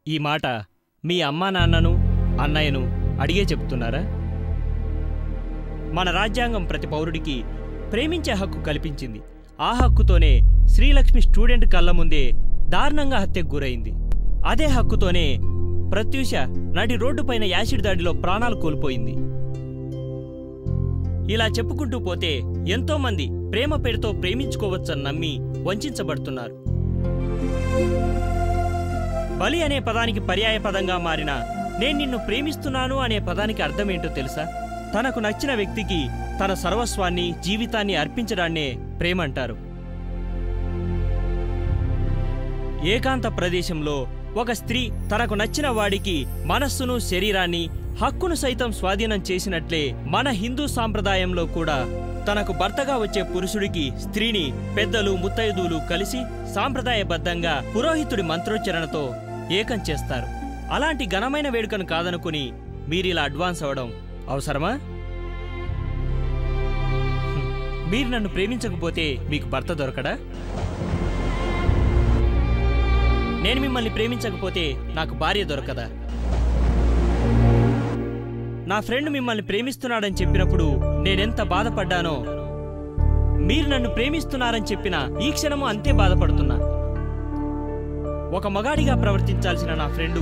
ఈ మాట మీ అమ్మా నాన్నను అన్నయ్యను అడిగే చెప్తున్నారా? మన రాజ్యాంగం ప్రతి పౌరుడికి ప్రేమించే హక్కు కల్పించింది. ఆ హక్కుతోనే శ్రీలక్ష్మి స్టూడెంట్ కళ్ళ ముందే దారుణంగా హత్యకు గురైంది. అదే హక్కుతోనే ప్రత్యూష నడి రోడ్డుపైన యాసిడ్ దాడిలో ప్రాణాలు కోల్పోయింది. ఇలా చెప్పుకుంటూ పోతే ఎంతోమంది ప్రేమ పేరుతో ప్రేమించుకోవచ్చని నమ్మి వంచబడుతున్నారు. బలి అనే పదానికి పర్యాయ పదంగా మారిన నేను నిన్ను ప్రేమిస్తున్నాను అనే పదానికి అర్థమేంటో తెలుసా? తనకు నచ్చిన వ్యక్తికి తన సర్వస్వాన్ని జీవితాన్ని అర్పించడాన్నే ప్రేమ అంటారు. ఏకాంత ప్రదేశంలో ఒక స్త్రీ తనకు నచ్చిన వాడికి మనస్సును శరీరాన్ని హక్కును సైతం స్వాధీనం చేసినట్లే మన హిందూ సాంప్రదాయంలో కూడా తనకు భర్తగా వచ్చే పురుషుడికి స్త్రీని పెద్దలు ముత్తైదువులు కలిసి సాంప్రదాయబద్ధంగా పురోహితుడి మంత్రోచ్చరణతో ఏకం చేస్తారు. అలాంటి ఘనమైన వేడుకను కాదనుకుని మీరిలా అడ్వాన్స్ అవ్వడం అవసరమా? మీరు నన్ను ప్రేమించకపోతే మీకు భర్త దొరకడా? నేను మిమ్మల్ని ప్రేమించకపోతే నాకు భార్య దొరకదా? నా ఫ్రెండ్ మిమ్మల్ని ప్రేమిస్తున్నాడని చెప్పినప్పుడు నేనెంత బాధపడ్డానో మీరు నన్ను ప్రేమిస్తున్నారని చెప్పిన ఈ క్షణము అంతే బాధపడుతున్నా. ఒక మగాడిగా ప్రవర్తించాల్సిన నా ఫ్రెండు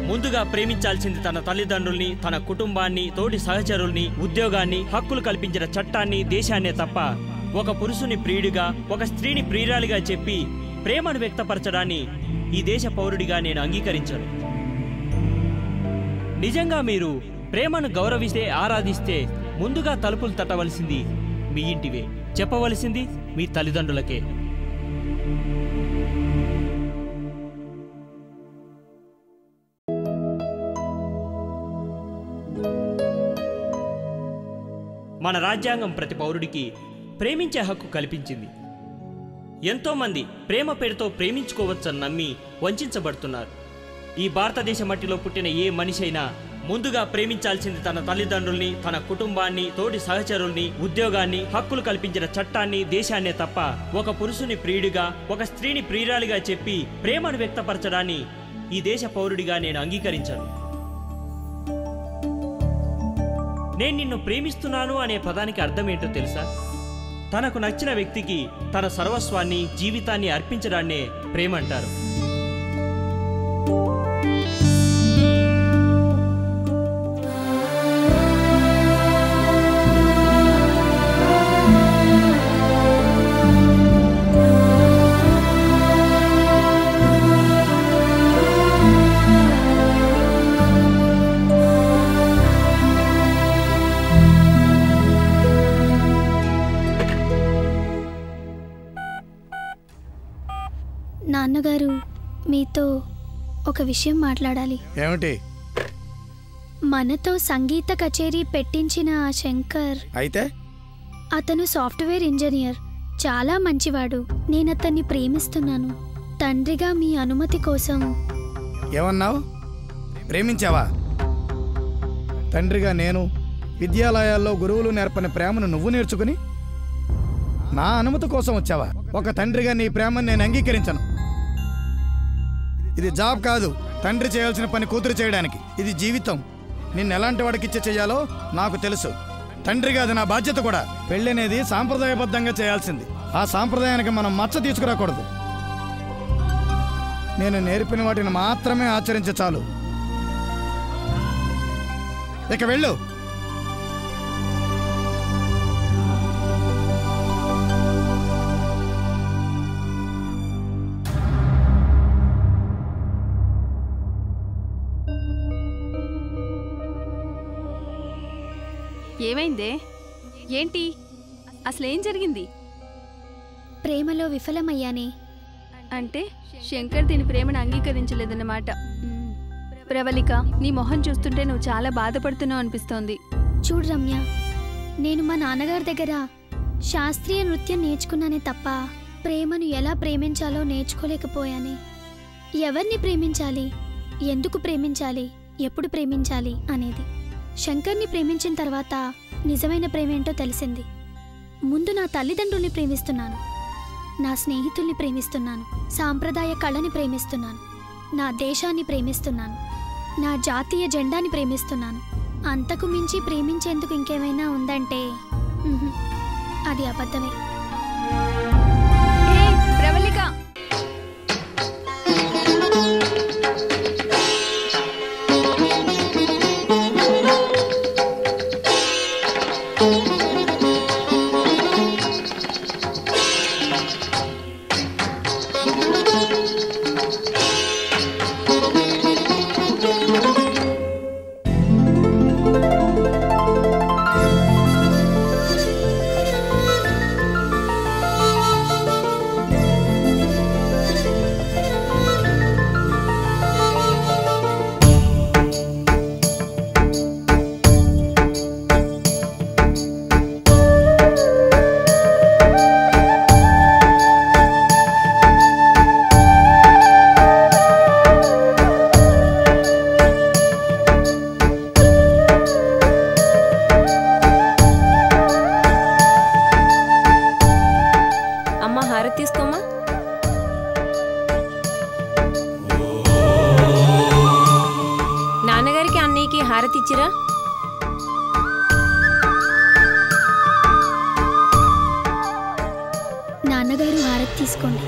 ముందుగా ప్రేమించాల్సింది తన తల్లిదండ్రుల్ని, తన కుటుంబాన్ని, తోటి సహచరుల్ని, ఉద్యోగాన్ని, హక్కులు కల్పించిన చట్టాన్ని, దేశాన్నే తప్ప ఒక పురుషుని ప్రియుడిగా, ఒక స్త్రీని ప్రియురాలిగా చెప్పి ప్రేమను వ్యక్తపరచడాన్ని ఈ దేశ పౌరుడిగా నేను అంగీకరించను. నిజంగా మీరు ప్రేమను గౌరవిస్తే, ఆరాధిస్తే ముందుగా తలుపులు తట్టవలసింది మీ ఇంటివే, చెప్పవలసింది మీ తల్లిదండ్రులకే. మన రాజ్యాంగం ప్రతి పౌరుడికి ప్రేమించే హక్కు కల్పించింది. ఎంతోమంది ప్రేమ పేరుతో ప్రేమించుకోవచ్చని నమ్మి వంచబడుతున్నారు. ఈ భారతదేశ మట్టిలో పుట్టిన ఏ మనిషి అయినా ముందుగా ప్రేమించాల్సింది తన తల్లిదండ్రుల్ని, తన కుటుంబాన్ని, తోటి సహచరుల్ని, ఉద్యోగాన్ని, హక్కులు కల్పించిన చట్టాన్ని, దేశాన్నే తప్ప ఒక పురుషుని ప్రియుడిగా, ఒక స్త్రీని ప్రియురాలిగా చెప్పి ప్రేమను వ్యక్తపరచడాన్ని ఈ దేశ పౌరుడిగా నేను అంగీకరించను. నేను నిన్ను ప్రేమిస్తున్నాను అనే పదానికి అర్థమేంటో తెలుసా? తనకు నచ్చిన వ్యక్తికి తన సర్వస్వాన్ని జీవితాన్ని అర్పించడాన్నే ప్రేమ అంటారు. నాన్నగారు, మీతో ఒక విషయం మాట్లాడాలి. ఏమిటి? మనతో సంగీత కచేరీ పెట్టించిన ఆ శంకర్ అయితే అతను సాఫ్ట్వేర్ ఇంజనీర్, చాలా మంచివాడు. నేను అతన్ని ప్రేమిస్తున్నాను. తండ్రిగా మీ అనుమతి కోసం. ఏమన్నావు? ప్రేమించావా? తండ్రిగా నేను విద్యాలయాల్లో గురువులు నేర్పని ప్రేమను నువ్వు నేర్చుకుని నా అనుమతి కోసం వచ్చావా? ఒక తండ్రిగా నీ ప్రేమను నేను అంగీకరించను. ఇది జాబ్ కాదు, తండ్రి చేయాల్సిన పని కూతురు చేయడానికి. ఇది జీవితం. నిన్ను ఎలాంటి వాడికి ఇచ్చే చెయ్యాలో నాకు తెలుసు. తండ్రిగా అది నా బాధ్యత కూడా. పెళ్ళనేది సాంప్రదాయబద్ధంగా చేయాల్సింది. ఆ సాంప్రదాయానికి మనం మచ్చ తీసుకురాకూడదు. నేను నేర్పిన వాటిని మాత్రమే ఆచరించే చాలు. ఇక వెళ్ళు. ఏమైందే? ఏంటి అసలేం జరిగింది? ప్రేమలో విఫలమయ్యానే. అంటే శంకర్ దీని ప్రేమను అంగీకరించలేదన్నమాట. ప్రవళిక, నీ మొహం చూస్తుంటే నువ్వు చాలా బాధపడుతున్నావు అనిపిస్తోంది. చూడు రమ్య, నేను మా నాన్నగారి దగ్గర శాస్త్రీయ నృత్యం నేర్చుకున్నానే తప్ప ప్రేమను ఎలా ప్రేమించాలో నేర్చుకోలేకపోయానే. ఎవరిని ప్రేమించాలి, ఎందుకు ప్రేమించాలి, ఎప్పుడు ప్రేమించాలి అనేది. శంకర్ని ప్రేమించిన తర్వాత నిజమైన ప్రేమేంటో తెలిసింది. ముందు నా తల్లిదండ్రుల్ని ప్రేమిస్తున్నాను, నా స్నేహితుల్ని ప్రేమిస్తున్నాను, సాంప్రదాయ కళని ప్రేమిస్తున్నాను, నా దేశాన్ని ప్రేమిస్తున్నాను, నా జాతీయ జెండాని ప్రేమిస్తున్నాను. అంతకు మించి ప్రేమించేందుకు ఇంకేమైనా ఉందంటే అది అబద్ధమే. ప్రవళిక, తీసుకోమా. నాన్నగారికి అన్నయ్యకి హారతి ఇచ్చిరా. నాన్నగారు హారతి తీసుకోండి.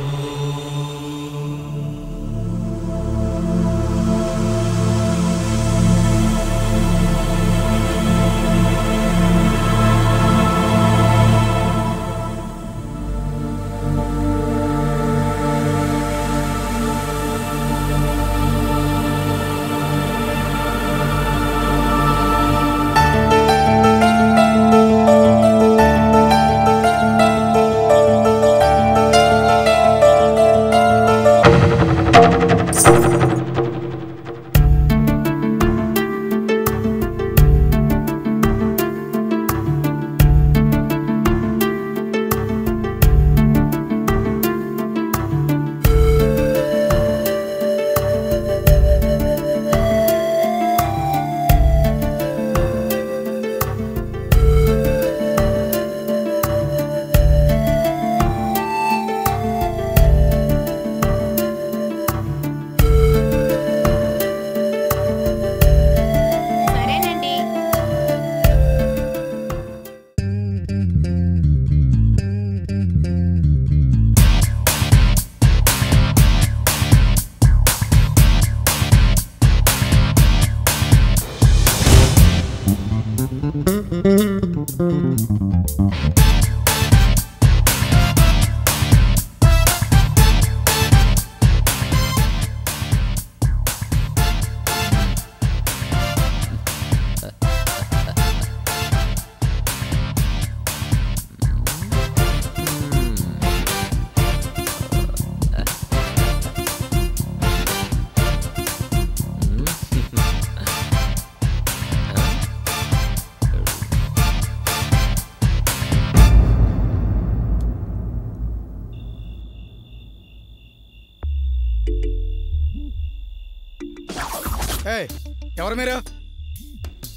ఎవరు మీరు?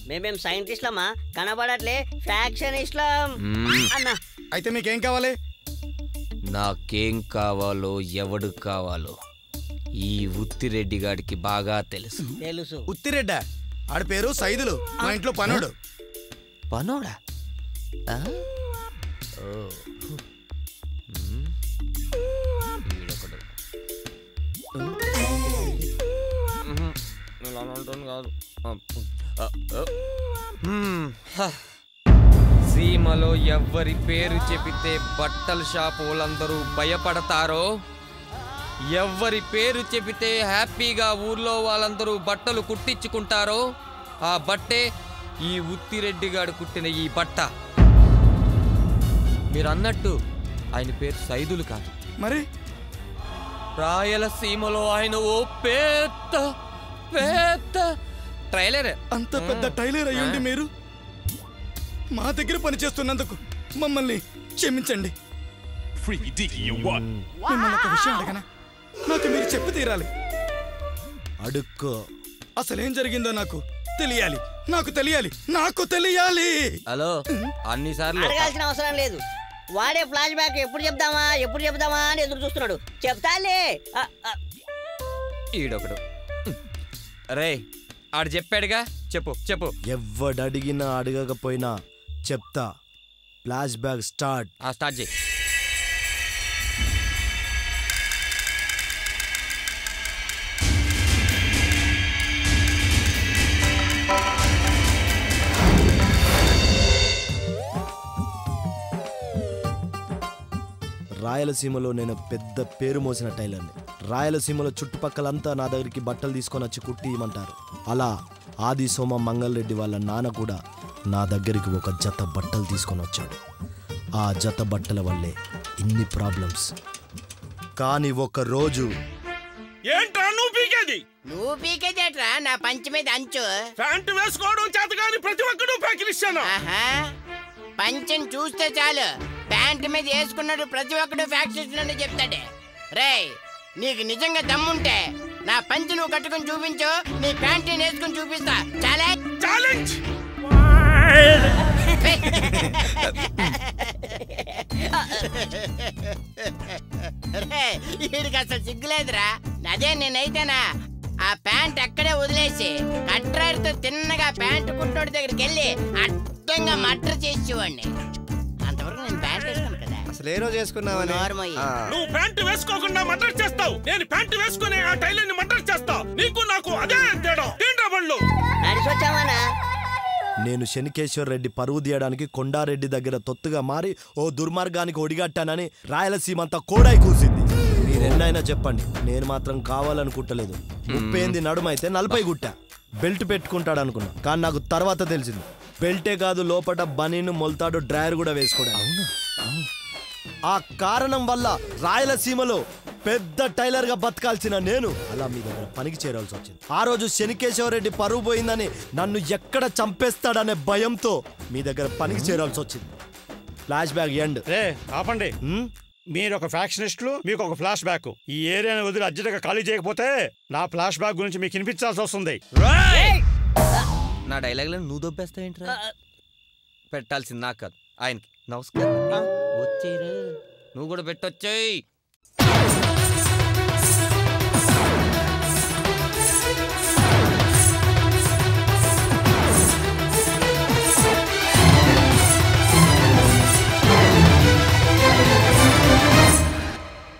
మేమేం సైంటిస్ట్లమా, కనబడట్లే ఫ్యాక్షనిస్ట్లం అన్నా. అయితే మీకేం కావాలి? నాకేం కావాలో ఎవడు కావాలో ఈ ఉత్తిరెడ్డి గాడికి బాగా తెలుసు. ఉత్తిరెడ్డా? ఆడి పేరు సైదులు, మా ఇంట్లో పనుడు. పనోడా? సీమలో ఎవ్వరి పేరు చెబితే బట్టల షాపు వాళ్ళందరూ భయపడతారో, ఎవ్వరి పేరు చెబితే హ్యాపీగా ఊర్లో వాళ్ళందరూ బట్టలు కుట్టించుకుంటారో ఆ బట్టే ఈ ఉత్తిరెడ్డి గాడు కుట్టిన ఈ బట్ట. మీరు అన్నట్టు ఆయన పేరు సైదులు కాదు, మరి రాయలసీమలో ఆయన ఓ పెద్ద పెద్ద టైలర్. అంత పెద్ద టైలర్ అయ్యండి మీరు మా దగ్గర పనిచేస్తున్నందుకు మమ్మల్ని క్షమించండి. మిమ్మల్ని ఒక విషయం అడగనా? నాకు మీరు చెప్పి తీరాలి. అడుక్కో. అసలేం జరిగిందో నాకు తెలియాలి, నాకు తెలియాలి, నాకు తెలియాలి. హలో, అన్నిసార్లు అడగాల్సిన అవసరం లేదు. వాడే ఫ్లాష్ బ్యాక్ ఎప్పుడు చెప్దామా అని ఎదురు చూస్తున్నాడు. చెప్తాలే. ఈడొకడు. రే ఆడు చెప్పాడుగా, చెప్పు చెప్పు. ఎవడడిగినా అడగకపోయినా చెప్తా. Flash back start. స్టార్ట్ చేయి. రాయలసీమలో నేను పెద్ద పేరు మోసిన టైలర్ని. రాయలసీమలో చుట్టుపక్కలంతా నా దగ్గరికి బట్టలు తీసుకొని వచ్చి కుట్టి ఇవ్వమంటారు. అలా ఆది సోమ మంగళరెడ్డి వాళ్ళ నాన్న కూడా నా దగ్గరికి ఒక జత బట్టలు తీసుకొని వచ్చాడు. ఆ జత బట్టల వల్లే ఇన్ని ప్రాబ్లమ్స్. కానీ ఒక రోజు ఏంట్రా నువ్వు పీకేది? నువ్వు పీకేదేట్రా నా పంచి మీద అంచు? ప్యాంటు వేసుకోవడం చేత కానీ ప్రతి ఒక్కడు ప్యాకిలిస్తాను. పంచని చూస్తే చాలు ప్యాంట్ మీద వేసుకున్నాడు ప్రతి ఒక్కడు ఫ్యాక్టరీ చెప్తాడే. రేయ్ నీకు నిజంగా దమ్ముంటే నా పంచి నువ్వు కట్టుకుని చూపించు, నీ ప్యాంట్ వేసుకుని చూపిస్తా. చాలా ఛాలెంజ్. వీడికి అసలు సిగ్గులేదురా. అదే నేనైతేనా ఆ ప్యాంట్ అక్కడే వదిలేసి కట్రాయితో తిన్నగా ప్యాంట్ కుట్టోడి దగ్గరికి వెళ్ళి అడ్డంగా మర్డర్ చేసేవాడిని. అంతవరకు నేను ప్యాంట్ వేసుకున్నాను కదా. అసలు ఏ రోజు వేసుకున్నావని? నువ్వు ప్యాంటు వేసుకోకుండా మర్డర్ చేస్తావు, నేను ప్యాంటు వేసుకుని ఆ టైలర్ ని మర్డర్ చేస్తా. నీకు నాకు అదే తేడా. తిండ్రా బళ్ళు. నడిచొచ్చావానా? నేను శనికేశ్వర్ రెడ్డి పరువు తీయడానికి కొండారెడ్డి దగ్గర తొత్తుగా మారి ఓ దుర్మార్గానికి ఒడిగట్టానని రాయలసీమంతా కోడాయి కూసింది. మీరెన్నైనా చెప్పండి, నేను మాత్రం కావాలనుకుంటలేదు. ముప్పేంది నడుమైతే 40 గుట్టా. బెల్ట్ పెట్టుకుంటాడు అనుకున్నా, కానీ నాకు తర్వాత తెలిసింది బెల్టే కాదు లోపల బనీను మొల్తాడు డ్రైవర్ కూడా వేసుకోవడం. ఆ కారణం వల్ల రాయలసీమలో పెద్ద టైలర్ గా బతకాల్సిన నేను అలా మీ దగ్గర పనికి చేరాల్సి వచ్చింది. ఆ రోజు శనికేశ్వరరెడ్డి పరువు పోయిందని నన్ను ఎక్కడ చంపేస్తాడనే భయంతో మీ దగ్గర పనికి చేరాల్సి వచ్చింది. Flash back end. ఆపండి. మీరు ఒక ఫ్యాక్షనిస్టులు, మీకు ఒక ఫ్లాష్ బ్యాక్. ఈ ఏరియాని వదిలి అర్జెంట్గా ఖాళీ చేయకపోతే నా ఫ్లాష్ బ్యాక్ గురించి మీకు వినిపించాల్సి వస్తుంది. నా డైలాగ్లను నువ్వు దొబ్బేస్తావేంట్రా? పెట్టాల్సింది నాకు కాదు, ఆయనకి. నమస్కారం. వచ్చేరు, నువ్వు కూడా పెట్టొచ్చాయి.